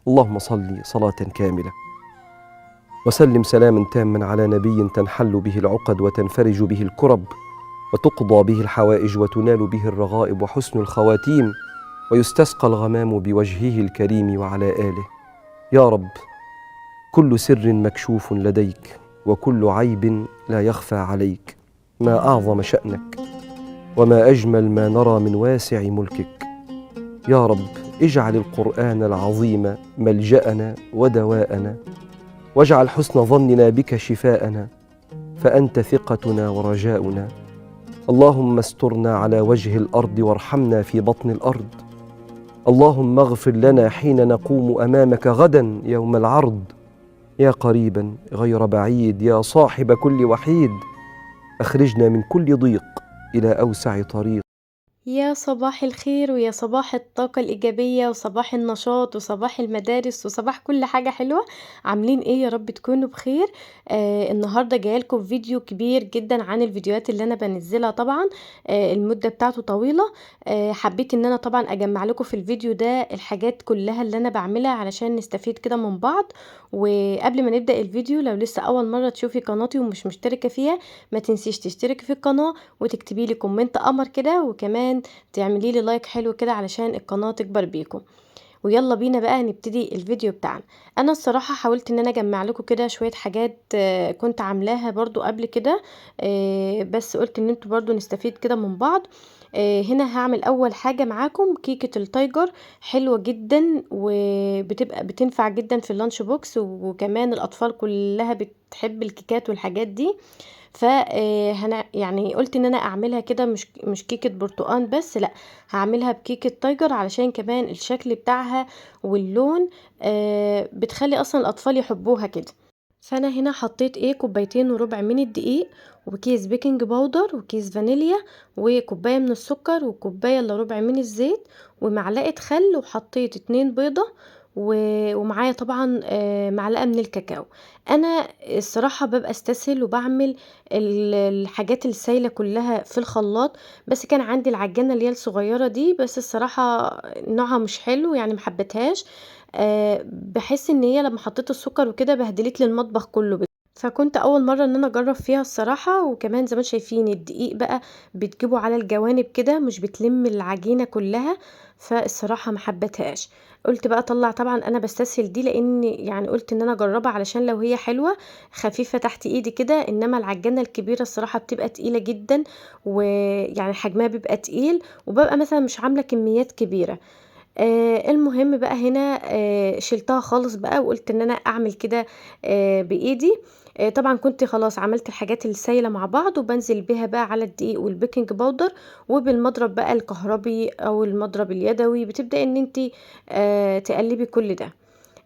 اللهم صل صلاة كاملة وسلم سلاما تاما على نبي تنحل به العقد وتنفرج به الكرب وتقضى به الحوائج وتنال به الرغائب وحسن الخواتيم ويستسقى الغمام بوجهه الكريم وعلى آله. يا رب، كل سر مكشوف لديك وكل عيب لا يخفى عليك. ما أعظم شأنك وما أجمل ما نرى من واسع ملكك. يا رب، اجعل القرآن العظيم ملجأنا ودواءنا، واجعل حسن ظننا بك شفاءنا، فأنت ثقتنا ورجاؤنا. اللهم استرنا على وجه الأرض وارحمنا في بطن الأرض. اللهم اغفر لنا حين نقوم أمامك غدا يوم العرض. يا قريبا غير بعيد، يا صاحب كل وحيد، أخرجنا من كل ضيق إلى أوسع طريق. يا صباح الخير ويا صباح الطاقة الإيجابية وصباح النشاط وصباح المدارس وصباح كل حاجة حلوة. عاملين ايه؟ يا رب تكونوا بخير. النهاردة جايلكم فيديو كبير جدا عن الفيديوهات اللي انا بنزلها طبعا. المدة بتاعته طويلة. حبيت ان انا طبعا اجمع لكم في الفيديو ده الحاجات كلها اللي انا بعملها علشان نستفيد كده من بعض. وقبل ما نبدأ الفيديو، لو لسه اول مرة تشوفي قناتي ومش مشتركة فيها، ما تنسيش تشتركي في القناة وتكتبي لي كومنت قمر كده، وكمان تعملي لي لايك حلو كده علشان القناة تكبر بيكم. ويلا بينا بقى نبتدي الفيديو بتاعنا. انا الصراحة حاولت ان انا اجمع لكم كده شوية حاجات كنت عاملاها برضو قبل كده. بس قلت ان انتوا برضو نستفيد كده من بعض. هنا هعمل اول حاجة معاكم كيكة التايجر. حلوة جدا وبتبقى بتنفع جدا في اللانش بوكس، وكمان الاطفال كلها بتحب الكيكات والحاجات دي. ف يعني قلت ان انا اعملها كده، مش كيكه برتقان بس، لا، هعملها بكيكه تايجر علشان كمان الشكل بتاعها واللون بتخلي اصلا الاطفال يحبوها كده. فانا هنا حطيت كوبايتين وربع من الدقيق، وكيس بيكنج باودر، وكيس فانيليا، وكوبايه من السكر، وكوبايه الا ربع من الزيت، ومعلقه خل، وحطيت 2 بيضه، ومعايا طبعا معلقه من الكاكاو. انا الصراحه ببقى استسهل وبعمل الحاجات السايله كلها في الخلاط، بس كان عندي العجانه اللي هي الصغيره دي، بس الصراحه نوعها مش حلو يعني محبتهاش. بحس ان هي لما حطيت السكر وكده بهدلت لي المطبخ كله. فكنت اول مره ان انا اجرب فيها الصراحه. وكمان زي ما شايفين الدقيق بقى بتجيبه على الجوانب كده، مش بتلم العجينه كلها، فالصراحه ما حبتهاش. قلت بقى اطلع، طبعا انا بستسهل دي لان يعني قلت ان انا اجربها علشان لو هي حلوه خفيفه تحت ايدي كده، انما العجانه الكبيره الصراحه بتبقى تقيله جدا، ويعني حجمها بيبقى تقيل، وببقى مثلا مش عامله كميات كبيره. المهم بقى هنا شلتها خالص بقى، وقلت ان انا اعمل كده بايدي. طبعا كنت خلاص عملت الحاجات السايله مع بعض، وبنزل بيها بقى على الدقيق والبيكنج باودر، وبالمضرب بقى الكهربي او المضرب اليدوي بتبدأ ان انتي تقلبي كل ده.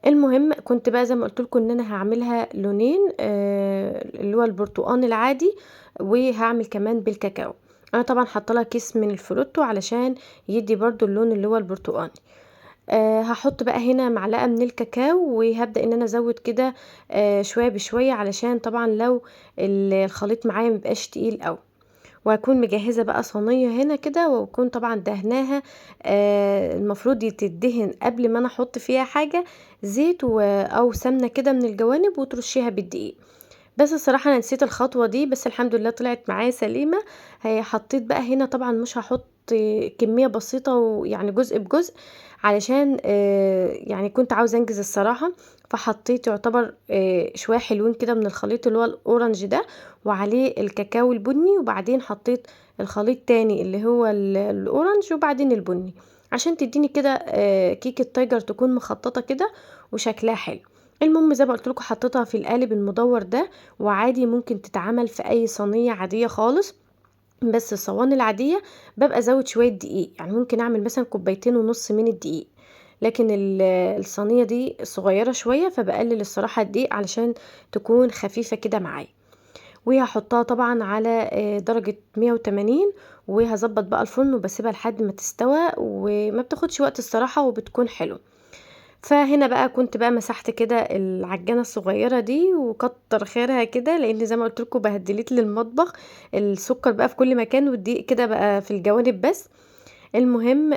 المهم كنت بقى زي ما قلت لكم ان انا هعملها لونين، اللي هو البرتقان العادي، وهعمل كمان بالكاكاو. انا طبعا حاطه لها كيس من الفروتو علشان يدي برضو اللون اللي هو البرتقاني. هحط بقى هنا معلقه من الكاكاو، وهبدا ان انا ازود كده شويه بشويه، علشان طبعا لو الخليط معايا مبقاش تقيل قوي. وهكون مجهزة بقى صينية هنا كده، واكون طبعا دهناها. المفروض تدهن قبل ما انا احط فيها حاجة زيت او سمنة كده من الجوانب، وترشيها بالدقيق. بس الصراحة انا نسيت الخطوة دي، بس الحمد لله طلعت معايا سليمة. حطيت بقى هنا، طبعا مش هحط كمية بسيطة، ويعني جزء بجزء، علشان يعني كنت عاوزة انجز الصراحة. فحطيت يعتبر شوية حلوين كده من الخليط اللي هو الاورنج ده، وعليه الكاكاو البني، وبعدين حطيت الخليط تاني اللي هو الاورنج، وبعدين البني، عشان تديني كده كيكة تايجر تكون مخططة كده وشكلها حلو. المهم زي ما قلت لكم حطيتها في القالب المدور ده، وعادي ممكن تتعمل في اي صينيه عاديه خالص. بس الصواني العاديه ببقى ازود شويه دقيق، يعني ممكن اعمل مثلا كوبايتين ونص من الدقيق، لكن الصينيه دي صغيره شويه، فبقلل الصراحه الدقيق علشان تكون خفيفه كده معايا. وهحطها طبعا على درجه 180، وهظبط بقى الفرن وبسيبها لحد ما تستوى، وما بتاخدش وقت الصراحه وبتكون حلو. فهنا بقى كنت بقى مسحت كده العجانة الصغيرة دي، وكتر خيرها كده، لان زي ما قلت لكم بهدلت لي المطبخ. السكر بقى في كل مكان، والدقيق كده بقى في الجوانب بس. المهم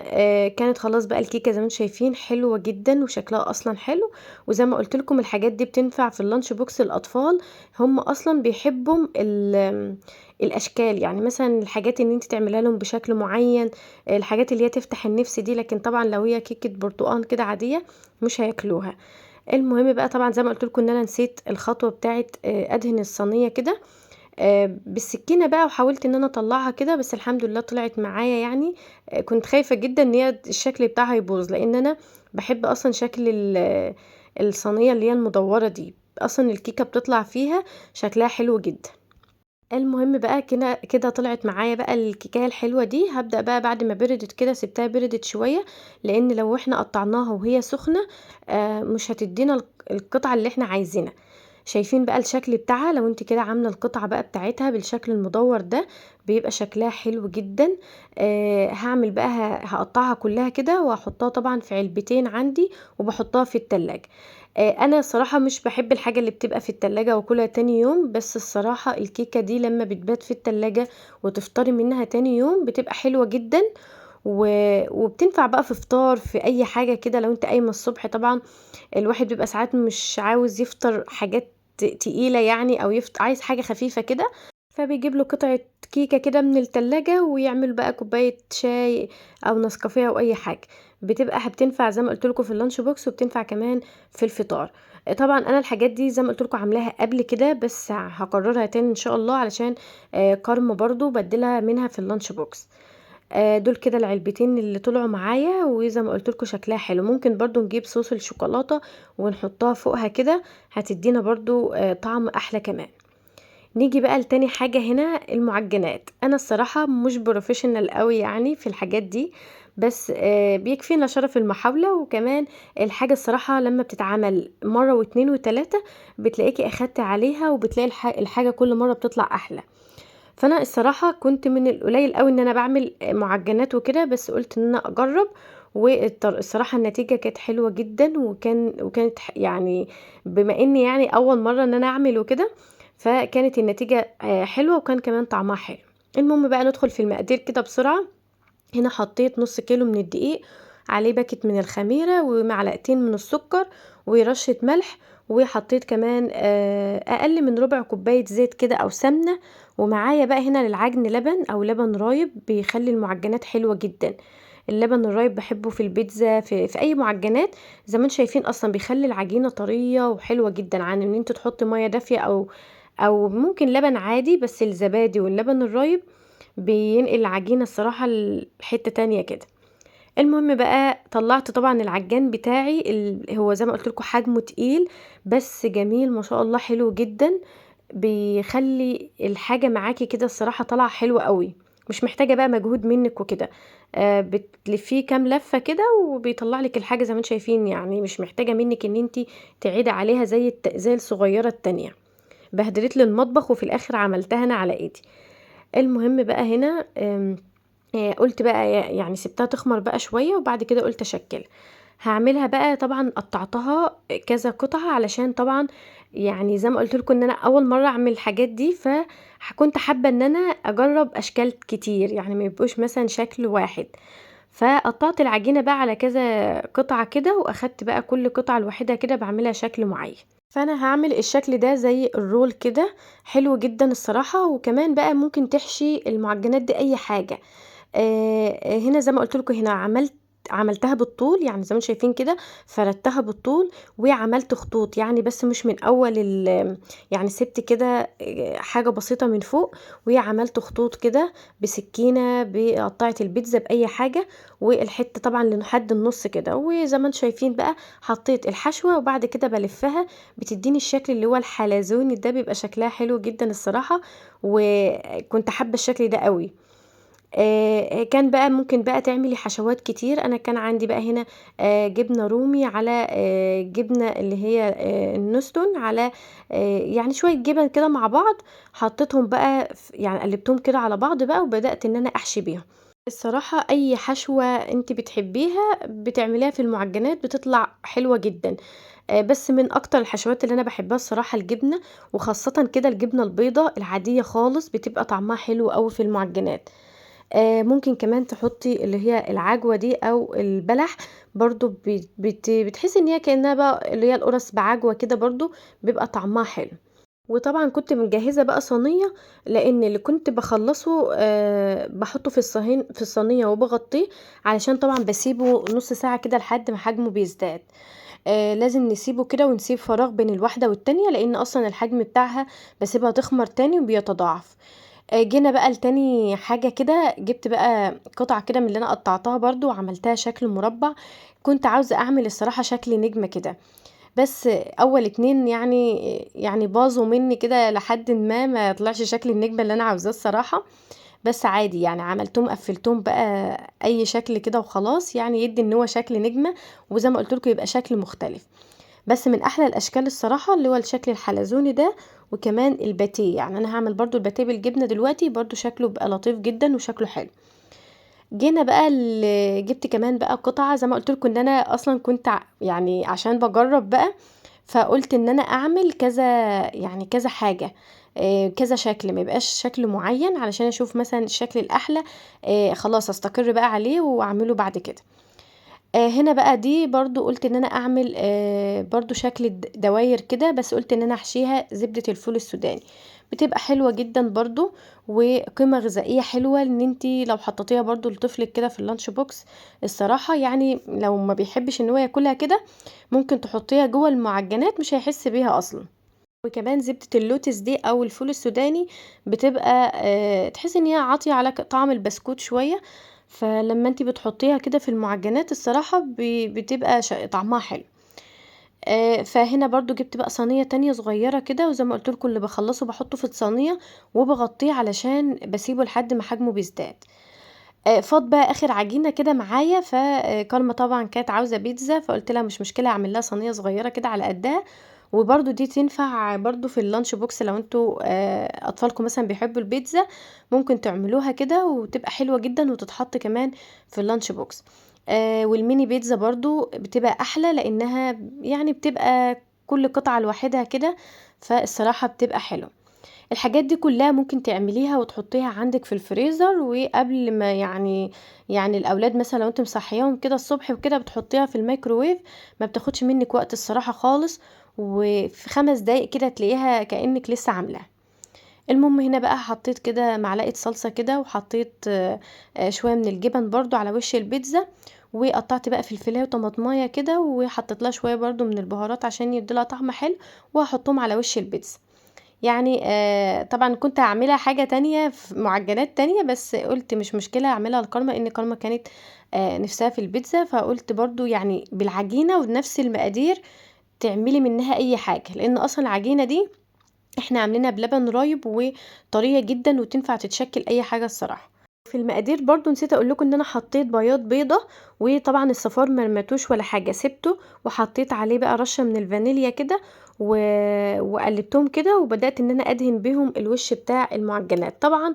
كانت خلاص بقى الكيكة زي ما انتم شايفين حلوة جدًا وشكلها أصلًا حلو، وزي ما قُلت لكم الحاجات دي بتنفع في الlunch box الأطفال، هم أصلًا بيحبوا الأشكال، يعني مثلًا الحاجات إن أنتِ تعمليها لهم بشكل معين، الحاجات اللي هي تفتح النِفس دي، لكن طبعًا لو هي كيكة برتقان كده عادية مش هياكلوها. المهم بقى طبعًا زي ما قُلت لكم إن أنا نسيت الخطوة بتاعة أدهن الصينية كده بالسكينة بقى، وحاولت إن أنا أطلّعها كده، بس الحمد لله طلعت معايا يعني. كنت خايفة جدًا إن هي الشكل بتاعها يبوظ، لإن أنا باحب أصلًا شكل الصينية اللي هي المدوّرة دي، أصلًا الكيكة بتطلع فيها شكلها حلو جدًا. المهم بقى كده طلعت معايا بقى الكيكاية الحلوة دي، هابدأ بقى بعد ما بردت كده سِبتها بردت شوية، لإن لو إحنا قطّعناها وهي سخنة مش هتدّينا القطعة اللي إحنا عايزينها. شايفين بقى الشكل بتاعها، لو أنتِ كده عاملة القطعة بقى بتاعتها بالشكل المدوّر ده، بيبقى شكلها حلو جدًا. هاعمل بقى هاقطّعها كلّها كده وهاحطّها طبعًا في علبتين عندي وباحطّها في التلاجة. أنا الصراحة مش باحب الحاجة اللي بتبقى في التلاجة وآكلها تاني يوم، بس الصراحة الكيكة دي لمّا بتبات في التلاجة وتفطري منها تاني يوم بتبقى حلوة جدًا، وبتنفع بقى في فطار، في أي حاجة كده لو أنتِ قايمة الصبح طبعًا الواحد بيبقى ساعات مش عاوز يفطر حاجات تقيلة يعني، أو عايز حاجة خفيفة كده، فبيجيب له قطعة كيكة كده من التلاجة ويعمل بقى كوباية شاي أو نسكافيه أو أي حاجة، بتنفع زي ما قُلت لكم في الlunch box وبتنفع كمان في الفطار. طبعًا أنا الحاجات دي زي ما قُلت لكم عاملاها قبل كده، بس هاكررها تاني إن شاء الله علشان كارما برضه بادّلها منها في الlunch box. دول كده العلبتين اللي طلعوا معايا، وزي ما قُلت لكم شكلها حلو، ممكن برضه نجيب صوص الشوكولاتة ونحطها فوقها كده، هتدّينا برضه طعم أحلى كمان. نيجي بقى لتاني حاجة هنا المعجنات، أنا الصراحة مش professional أوي يعني في الحاجات دي، بس بيكفينا شرف المحاولة، وكمان الحاجة الصراحة لمّا بتتعمل مرّة و2 و3 بتلاقيكِ أخدتِ عليها، وبتلاقي الحاجة كل مرّة بتطلع أحلى. فأنا الصراحة كنت من القليل أوي إن أنا باعمل معجنات وكده، بس قُلت إن أنا أجرّب، الصراحة النتيجة كانت حلوة جدًا، وكانت يعني بما إني يعني أول مرّة إن أنا أعمل وكده، فكانت النتيجة حلوة، وكان كمان طعمها حلو. المهم بقى ندخل في المقادير كده بسرعة. هنا حطيت نُص كيلو من الدقيق، عليه باكيت من الخميرة، ومعلقتين من السكر، ورشة ملح، وحطيت كمان أقل من ربع كوباية زيت كده أو سمنة، ومعايا بقى هنا للعجن لبن أو لبن رايب بيخلّي المعجنات حلوة جدًا. اللبن الرايب باحبه في البيتزا، في أي معجنات، زي ما أنتم شايفين أصلًا بيخلّي العجينة طرية وحلوة جدًا، عن إن أنتِ تحطّي مَيّة دافية أو ممكن لبن عادي، بس الزبادي واللبن الرايب بينقل العجينة الصراحة لحتّة تانية كده. المهم بقى طلّعت طبعًا العجان بتاعي هو زي ما قُلت لكم حجمه تقيل، بس جميل ما شاء الله حلو جدًا، بيخلّي الحاجة معاكِ كده الصراحة طالعة حلوة أوي، مش محتاجة بقى مجهود منِّك وكده. بتلفّيه كام لفّة كده وبيطلّع لِك الحاجة زي ما أنتم شايفين، يعني مش محتاجة منِّك إن أنتِ تعيدي عليها زي الصغيّرة التانية. بهدلت لي المطبخ وفي الآخر عملتها أنا على إيدي. المهم بقى هنا قُلت بقى يعني سِبتها تخمر بقى شوية، وبعد كده قُلت أشكّلها. هاعملها بقى طبعًا قطّعتها كذا قطعة، علشان طبعًا يعني زي ما قُلت لكم إن أنا أول مرّة أعمل الحاجات دي، كنت حابة إن أنا أجرّب أشكال كتير، يعني ما يبقوش مثلًا شكل واحد. فقطّعت العجينة بقى على كذا قطعة كده، وأخدت بقى كل قطعة لوحدها كده باعملها شكل معيّن. فأنا هاعمل الشكل ده زي الرول كده، حلو جدًا الصراحة، وكمان بقى ممكن تحشي المعجنات دي أي حاجة. هنا زي ما قُلت لكم هنا عملتها بالطول، يعني زي ما أنتم شايفين كده فردتها بالطول، وعملت خطوط، يعني بس مش من أول يعني سِبت كده حاجة بسيطة من فوق، وعملت خطوط كده بسكينة، بقطّاعة البيتزا، بأي حاجة، والحتة طبعًا لحد النُص كده، وزي ما أنتم شايفين بقى حطيت الحشوة، وبعد كده بالفّها بتدّيني الشكل اللي هو الحلزوني ده، بيبقى شكلها حلو جدًا الصراحة، وكنت حابة الشكل ده أوي. كان بقى ممكن بقى تعملي حشوات كتير، أنا كان عندي بقى هنا جبنة رومي، على جبنة اللي هي النستون، على يعني شوية جبن كده مع بعض، حطيتهم بقى يعني قلّبتهم كده على بعض بقى، وبدأت إن أنا أحشي بيهم. الصراحة أي حشوة أنتِ بتحبيها بتعمليها في المعجنات بتطلع حلوة جدًا. بس من أكتر الحشوات اللي أنا باحبها الصراحة الجبنة، وخاصةً كده الجبنة البيضا العادية خالص بتبقى طعمها حلو أوي في المعجنات. ممكن كمان تحطي اللي هي العجوة دي أو البلح برضو، بتحسي ان هي كأنها بقى اللي هي القرص بعجوة كده، برضو بيبقى طعمها حلو. وطبعا كنت مجهزة بقى صينية، لان اللي كنت بخلصه بحطه في الصينية وبغطيه، علشان طبعا بسيبه نص ساعة كده لحد ما حجمه بيزداد. لازم نسيبه كده ونسيب فراغ بين الواحدة والتانية، لان اصلا الحجم بتاعها بسيبها تخمر تاني وبيتضاعف. جينا بقى لتاني حاجة كده، جبت بقى قطع كده من اللي انا قطعتها برضو وعملتها شكل مربع. كنت عاوزة اعمل الصراحة شكل نجمة كده، بس اول اتنين يعني باظوا مني كده، لحد ما طلعش شكل النجمة اللي انا عاوزاه الصراحة. بس عادي يعني، عملتهم قفلتهم بقى اي شكل كده وخلاص، يعني يدي ان هو شكل نجمة، وزي ما قلت لكم يبقى شكل مختلف. بس من احلى الاشكال الصراحة اللي هو الشكل الحلزوني ده، وكمان الباتيه. يعني انا هعمل برضو الباتيه بالجبنة دلوقتي، برضو شكله بقى لطيف جدا وشكله حلو. جينا بقى جبت كمان بقى قطعة، زي ما قلت لكم ان انا اصلا كنت يعني عشان بجرب بقى، فقلت ان انا اعمل كذا، يعني كذا حاجة، كذا شكل، ما يبقاش شكل معين، علشان اشوف مثلا الشكل الاحلى خلاص استقر بقى عليه واعمله بعد كده. هنا بقى دي برضو قلت ان انا اعمل برضو شكل دواير كده، بس قلت ان انا احشيها زبدة الفول السوداني، بتبقى حلوة جدا برضو، وقيمة غذائية حلوة ان انتي لو حطيتيها برضو لطفلك كده في اللانش بوكس. الصراحة يعني لو ما بيحبش ان هو ياكلها كده، ممكن تحطيها جوه المعجنات مش هيحس بيها اصلا. وكمان زبدة اللوتس دي او الفول السوداني بتبقى تحسي ان هي عاطية على طعم البسكوت شوية، فلما انتي بتحطيها كده في المعجنات الصراحة بتبقى طعمها حلو. فهنا برضو جبت بقى صينية تانية صغيرة كده، وزي ما قلت لكم اللي بخلصه بحطه في الصينية وبغطيه، علشان بسيبه لحد ما حجمه بيزداد. فاض بقى اخر عجينة كده معايا، فكارما طبعا كانت عاوزة بيتزا، فقلت لها مش مشكلة اعمل لها صينية صغيرة كده على قدها. وبرضو دي تنفع برضو في اللانش بوكس، لو انتوا اطفالكم مثلا بيحبوا البيتزا، ممكن تعملوها كده وتبقى حلوة جدا، وتتحط كمان في اللانش بوكس. والميني بيتزا برضو بتبقى احلى، لانها يعني بتبقى كل قطعة لوحدها كده، فالصراحة بتبقى حلوة. الحاجات دي كلها ممكن تعمليها وتحطيها عندك في الفريزر، وقبل ما يعني الاولاد مثلا لو انت مصحياهم كده الصبح وكده بتحطيها في الميكروويف، ما بتاخدش منك وقت الصراحة خالص، وفي 5 دقايق كده تلاقيها كأنك لسه عاملاها. المهم هنا بقى حطيت كده معلقة صلصة كده، وحطيت شوية من الجبن برضو على وش البيتزا، وقطعت بقى فلفلاية وطماطمايه كده، وحطيت لها شوية برضو من البهارات عشان يديلها طعم حلو، وهحطهم على وش البيتزا. يعني طبعا كنت هعملها حاجة تانية في معجنات تانية، بس قلت مش مشكلة اعملها لكارما، ان كارما كانت نفسها في البيتزا، فقلت برضو يعني بالعجينة ونفس المقادير تعملي منها اي حاجة، لان اصلا العجينة دي احنا عاملينها بلبن رايب وطرية جدا، وتنفع تتشكل اي حاجة الصراحة. في المقادير برضو نسيت اقول لكم ان انا حطيت بياض بيضة، وطبعا الصفار مرمتوش ولا حاجة، سبته وحطيت عليه بقى رشة من الفانيليا كده، و... وقلبتهم كده، وبدأت ان انا ادهن بيهم الوش بتاع المعجنات. طبعا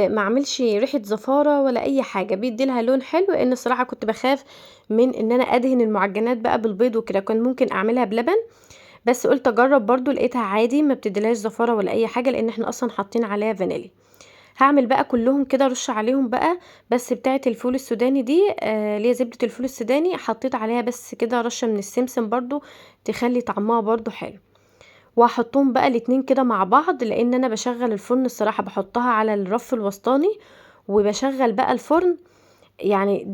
ما اعملش ريحة زفارة ولا اي حاجة، بيدي لها لون حلو، لان الصراحة كنت بخاف من ان انا ادهن المعجنات بقى بالبيض وكده، كنت ممكن اعملها بلبن، بس قلت اجرب برضو، لقيتها عادي ما بتديلهاش زفارة ولا اي حاجة، لان احنا اصلا حاطين عليها فانيليا. هعمل بقى كلهم كده، رش عليهم بقى، بس بتاعه الفول السوداني دي اللي هي زبدة الفول السوداني، حطيت عليها بس كده رشة من السمسم برضو، تخلي طعمها برضو حلو. وهحطهم بقى الاتنين كده مع بعض، لان انا بشغل الفرن الصراحة، بحطها على الرف الوسطاني وبشغل بقى الفرن. يعني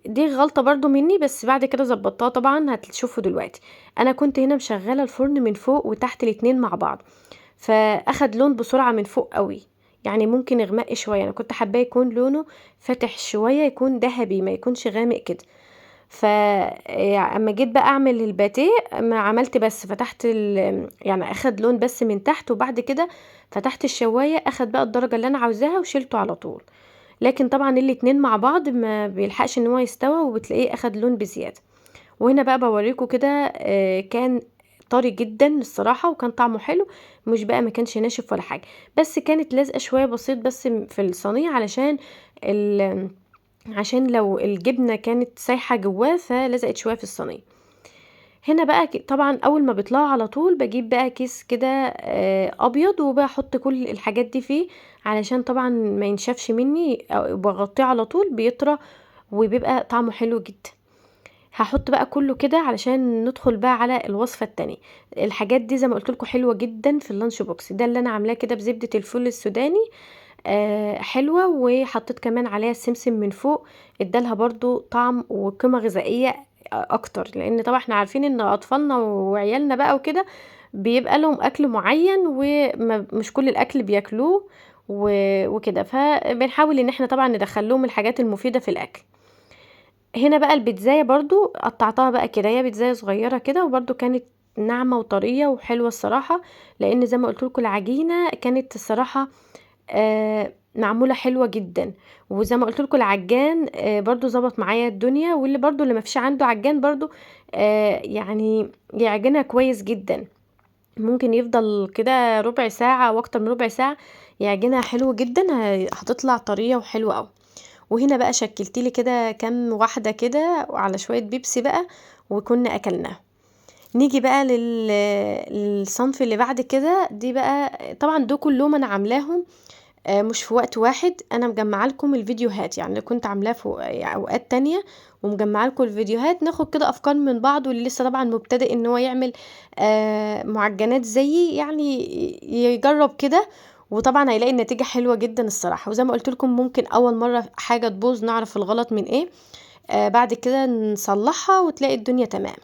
دي غلطة برضو مني، بس بعد كده ظبطتها طبعا، هتشوفوا دلوقتي. انا كنت هنا مشغلة الفرن من فوق وتحت الاتنين مع بعض، فاخد لون بسرعة من فوق قوي، يعني ممكن يغمق شوية، انا كنت حابة يكون لونه فاتح شوية، يكون ذهبي ما يكونش غامق كده. اما جيت بقى اعمل الباتيه، ما عملت بس فتحت يعني اخد لون بس من تحت، وبعد كده فتحت الشواية، اخد بقى الدرجة اللي انا عاوزاها وشيلته على طول. لكن طبعا الاتنين مع بعض ما بيلحقش ان هو يستوى، وبتلاقيه اخد لون بزيادة. وهنا بقى بوريكم كده كان طري جدا الصراحة، وكان طعمه حلو، مش بقى ما كانش ناشف ولا حاجة، بس كانت لازقة شوية بسيط بس في الصينية، علشان عشان لو الجبنة كانت سايحة جواه، فلزقت شوية في الصينية. هنا بقى طبعا اول ما بيطلعوا على طول بجيب بقى كيس كده ابيض، وبحط كل الحاجات دي فيه علشان طبعا ما ينشفش مني، أو بغطيه على طول بيطرى وبيبقى طعمه حلو جدا. هاحط بقى كله كده علشان ندخل بقى على الوصفة التانية. الحاجات دي زي ما قلت لكم حلوة جدا في اللانش بوكس. ده اللي انا عاملاه كده بزبدة الفول السوداني، حلوة، وحطيت كمان عليها السمسم من فوق، ادالها برضو طعم وقيمة غذائية اكتر، لان طبعا احنا عارفين ان اطفالنا وعيالنا بقى وكده بيبقى لهم اكل معين ومش كل الاكل بياكلوه وكده، فبنحاول ان احنا طبعا ندخل لهم الحاجات المفيدة في الاكل. هنا بقى البيتزاية برضو قطعتها بقى كده، هي بيتزاية صغيرة كده، وبرضو كانت ناعمة وطرية وحلوة الصراحة، لان زي ما قلت لكم العجينة كانت الصراحة معمولة حلوة جدا. وزي ما قلت لكم العجان برضو ظبط معايا الدنيا، واللي برضو اللي مفيش عنده عجان برضو يعني يعجنها كويس جدا، ممكن يفضل كده ربع ساعة واكتر من ربع ساعة يعجنها حلو جدا، هتطلع طرية وحلوة اوي. وهنا بقى شكلت لي كده كام واحدة كده على شوية بيبسي بقى، وكنا اكلناها. نيجي بقى للصنف اللي بعد كده. دي بقى طبعا دول كلهم انا عاملاهم مش في وقت واحد، انا مجمعه لكم الفيديوهات، يعني كنت عاملاه في اوقات تانية ومجمعه لكم الفيديوهات، ناخد كده افكار من بعض، واللي لسه طبعا مبتدئ ان هو يعمل معجنات زيي يعني يجرب كده، وطبعا هيلاقي النتيجة حلوة جدا الصراحة. وزي ما قلت لكم ممكن اول مرة حاجة تبوظ نعرف الغلط من ايه، بعد كده نصلحها وتلاقي الدنيا تمام.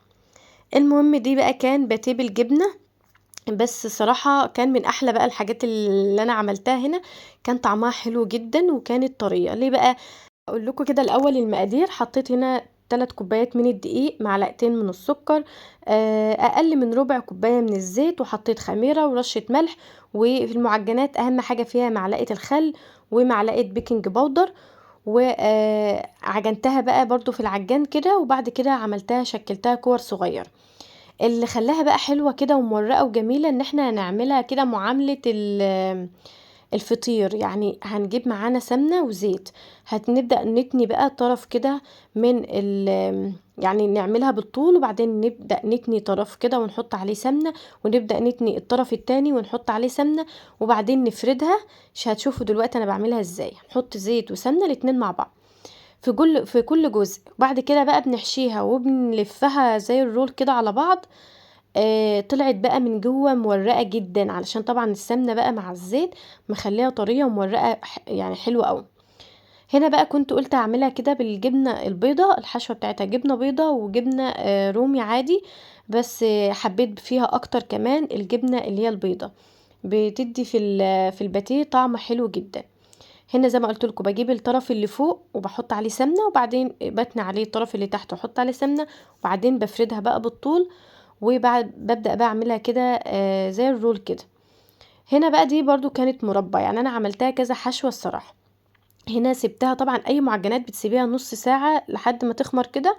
المهم دي بقى كان باتيه بالجبنة، بس الصراحة كان من احلى بقى الحاجات اللي انا عملتها هنا، كان طعمها حلو جدا وكانت طرية. ليه بقى؟ اقول لكم كده الاول المقادير. حطيت هنا 3 كوبايات من الدقيق، معلقتين من السكر، اقل من ربع كوباية من الزيت، وحطيت خميرة ورشة ملح. وفي المعجنات اهم حاجة فيها معلقة الخل ومعلقة بيكنج باودر، وعجنتها بقى برضو في العجان كده، وبعد كده عملتها شكلتها كور صغير. اللي خلاها بقى حلوة كده ومورقة وجميلة ان احنا هنعملها كده معاملة الفطير، يعني هنجيب معانا سمنة وزيت، هنبدأ نتني بقى طرف كده من يعني نعملها بالطول، وبعدين نبدأ نتني طرف كده ونحط عليه سمنة، ونبدأ نتني الطرف التاني ونحط عليه سمنة، وبعدين نفردها. مش هتشوفوا دلوقتي انا بعملها ازاي، نحط زيت وسمنة الاتنين مع بعض في كل جزء، وبعد كده بقى بنحشيها وبنلفها زي الرول كده على بعض. طلعت بقى من جوه مورقة جدا، علشان طبعا السمنة بقى مع الزيت مخليها طرية ومورقة يعني حلوة قوي. هنا بقى كنت قلت اعملها كده بالجبنة البيضة، الحشوة بتاعتها جبنة بيضة وجبنة رومي عادي، بس حبيت فيها اكتر كمان الجبنة اللي هي البيضة، بتدي في الباتيه طعم حلو جدا. هنا زي ما قلت لكم بجيب الطرف اللي فوق وبحط عليه سمنة، وبعدين بتني عليه الطرف اللي تحت واحط عليه سمنة، وبعدين بفردها بقى بالطول، وبعد ببدأ بقى اعملها كده زي الرول كده. هنا بقى دي برضو كانت مربى، يعني انا عملتها كذا حشوة الصراحة. هنا سبتها طبعا، اي معجنات بتسيبيها نص ساعة لحد ما تخمر كده،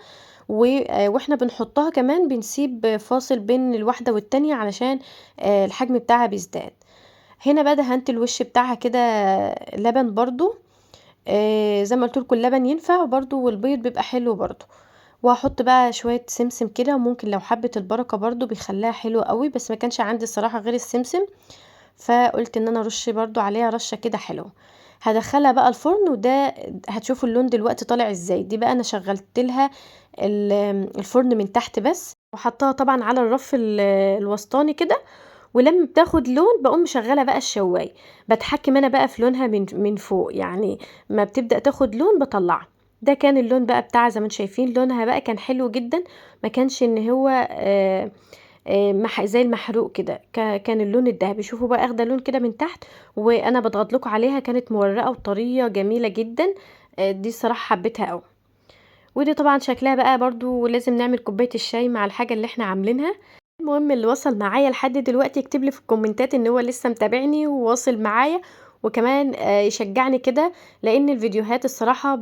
واحنا بنحطها كمان بنسيب فاصل بين الواحدة والتانية علشان الحجم بتاعها بيزداد. هنا بقى دهنت الوش بتاعها كده لبن برضو، زي ما قلت لكم اللبن ينفع برضو، والبيض بيبقى حلو برضو. وهحط بقى شوية سمسم كده، وممكن لو حبة البركة برضو بيخليها حلوة قوي، بس ما كانش عندي الصراحة غير السمسم، فقلت ان انا ارش برضو عليها رشة كده حلوة. هدخلها بقى الفرن، وده هتشوفوا اللون دلوقتي طالع ازاي. دي بقى انا شغلت لها الفرن من تحت بس، وحطها طبعا على الرف الوسطاني كده، ولما بتاخد لون بقوم مشغله بقى الشوايه، بتحكم انا بقى في لونها من فوق، يعني ما بتبدا تاخد لون بطلعها. ده كان اللون بقى بتاع زي ما انتم شايفين، لونها بقى كان حلو جدا، ما كانش ان هو زي المحروق كده، كان اللون الذهبي. شوفوا بقى اخده لون كده من تحت، وانا بضغط لكم عليها كانت مورقه وطريه جميله جدا. دي الصراحه حبيتها قوي. ودي طبعا شكلها بقى برضو لازم نعمل كوبايه الشاي مع الحاجه اللي احنا عاملينها. المهم اللي وصل معايا لحد دلوقتي يكتب لي في الكومنتات ان هو لسه متابعني وواصل معايا، وكمان يشجعني كده، لان الفيديوهات الصراحة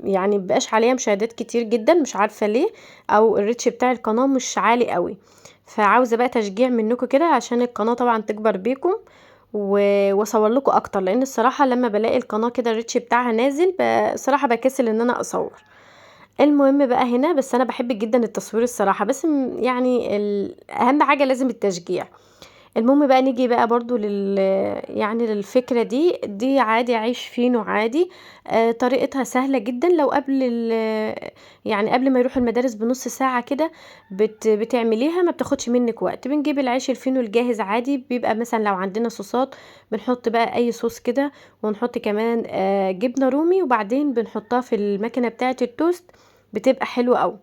يعني مبقاش عليها مشاهدات كتير جدا، مش عارفة ليه، او الريتش بتاع القناة مش عالي قوي، فعاوزة بقى تشجيع منكم كده عشان القناة طبعا تكبر بيكم، واصور لكم اكتر، لان الصراحة لما بلاقي القناة كده الريتش بتاعها نازل بصراحة بكسل ان انا اصور. المهم بقى هنا، بس أنا باحب جدًا التصوير الصراحة، بس يعني أهم حاجة لازم التشجيع. المهم بقى نيجي بقى برضه يعني للفكرة دي عادي عيش فينو عادي. طريقتها سهلة جدًا. لو قبل يعني قبل ما يروحوا المدارس بنُص ساعة كده بتعمليها، ما بتاخدش منِّك وقت. بنجيب العيش الفينو الجاهز عادي، بيبقى مثلًا لو عندنا صوصات بنحط بقى أي صوص كده، ونحط كمان جبنة رومي، وبعدين بنحطها في الماكينة بتاعة التوست، بتبقى حلوة أوي.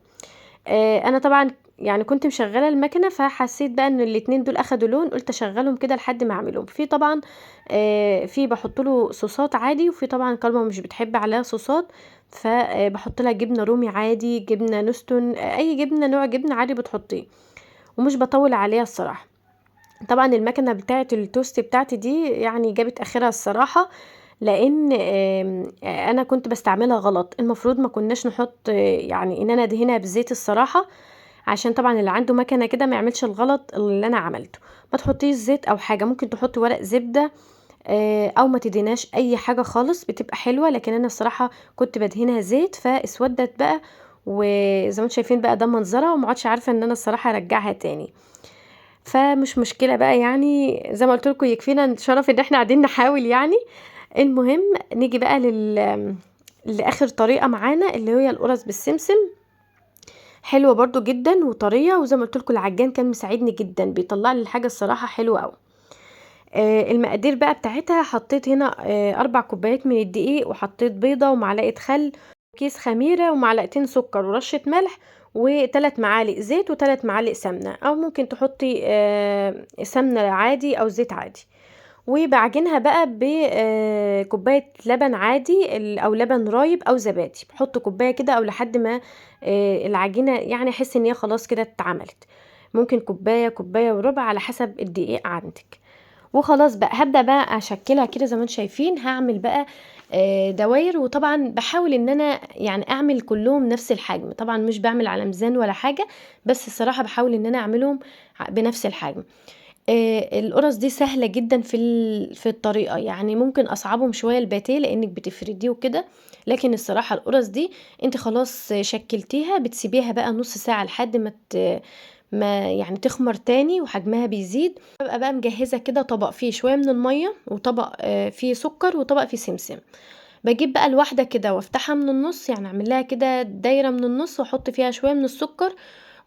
أنا طبعًا يعني كنت مشغّلة الماكينة، فحسيت بقى إن الاتنين دول أخدوا لون، قُلت أشغّلهم كده لحد ما أعملهم. في طبعًا في باحط له صوصات عادي، وفي طبعًا كارما مش بتحب عليها صوصات، ف باحط لها جبنة رومي عادي، جبنة نستون، أي جبنة نوع جبنة عادي بتحطيه، ومش باطوّل عليها الصراحة. طبعًا الماكنة بتاعة التوست بتاعتي دي يعني جابت آخرها الصراحة، لإن أنا كنت باستعملها غلط. المفروض ما كناش نحط يعني إن أنا أدهنها بزيت الصراحة، عشان طبعًا اللي عنده مكنة كده ما يعملش الغلط اللي أنا عملته. ما تحطيش زيت أو حاجة، ممكن تحطي ورق زبدة، أو ما تدهنيهاش أي حاجة خالص، بتبقى حلوة. لكن أنا الصراحة كنت بادهنها زيت، فاسودت بقى، وزي ما أنتم شايفين بقى ده منظرها، وما عُدتش عارفة إن أنا الصراحة أرجّعها تاني. فمش مشكلة بقى، يعني زي ما قُلت لكم يكفينا الشرف إن إحنا قاعدين نحاول يعني. المهم نيجي بقى لآخر طريقة معانا، اللي هي القرص بالسمسم. حلوة برضه جدًا وطرية، وزي ما قُلت لكم العجّان كان مساعدني جدًا، بيطلّع لي الحاجة الصراحة حلوة أوي. المقادير بقى بتاعتها، حطيت هنا 4 كوبايات من الدقيق، وحطيت بيضة ومعلقة خل وكيس خميرة ومعلقتين سكر ورشة ملح و3 معالق زيت و3 معالق سمنة، أو ممكن تحطي سمنة عادي أو زيت عادي. وباعجنها بقى كوباية لبن عادي أو لبن رايب أو زبادي. باحط كوباية كده أو لحد ما العجينة يعني أحس إن هي خلاص كده اتعملت. ممكن كوباية، كوباية وربع على حسب الدقيق عندِك. وخلاص بقى هابدأ بقى أشكّلها كده زي ما أنتم شايفين. هاعمل بقى دواير، وطبعًا باحاول إن أنا يعني أعمل كلّهم نفس الحجم. طبعًا مش باعمل على ميزان ولا حاجة، بس الصراحة باحاول إن أنا أعملهم بنفس الحجم. القرص دي سهلة جدًا في الطريقة، يعني ممكن أصعبهم شوية الباتيه لإنِّك بتفرديه وكده، لكن الصراحة القرص دي أنتِ خلاص شكّلتيها، بتسيبيها بقى نُص ساعة لحد ما يعني تخمر تاني وحجمها بيزيد. بابقى بقى مجهّزة كده طبق فيه شوية من المَيّة، وطبق فيه سُكّر، وطبق فيه سمسم. باجيب بقى الواحدة كده وافتحها من النُص، يعني أعمل لها كده دايرة من النُص، واحط فيها شوية من السُكّر،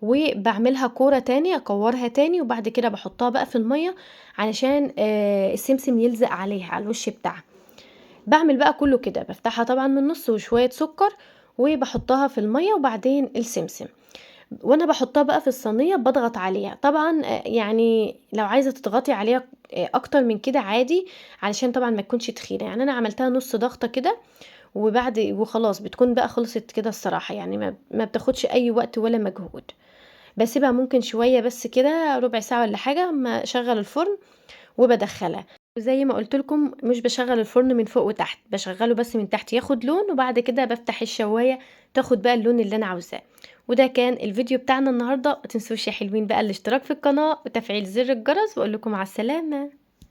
وباعملها كورة تاني، أكوّرها تاني، وبعد كده باحطها بقى في المَيّة علشان السمسم يلزق عليها، على الوش بتاعها. باعمل بقى كلّه كده، بافتحها طبعًا من النُص وشوية سُكّر، وباحطها في المَيّة وبعدين السمسم. وأنا باحطها بقى في الصينية باضغط عليها. طبعًا يعني لو عايزة تضغطي عليها أكتر من كده عادي، علشان طبعًا ما تكونش تخينة. يعني أنا عملتها نُص ضغطة كده، وخلاص بتكون بقى خلصت كده الصراحة، يعني ما بتاخدش أي وقت ولا مجهود. باسيبها ممكن شوية بس كده ربع ساعة والّا حاجة أمّا أشغّل الفرن وبادخّلها. وزي ما قُلت لكم مش باشغّل الفرن من فوق وتحت، باشغّله بس من تحت ياخد لون، وبعد كده بافتح الشواية تاخد بقى اللون اللي أنا عاوزاه. وده كان الفيديو بتاعنا النهارده. ما تنسوش يا حلوين بقى الاشتراك في القناة وتفعيل زر الجرس، وأقول لكم مع السلامة.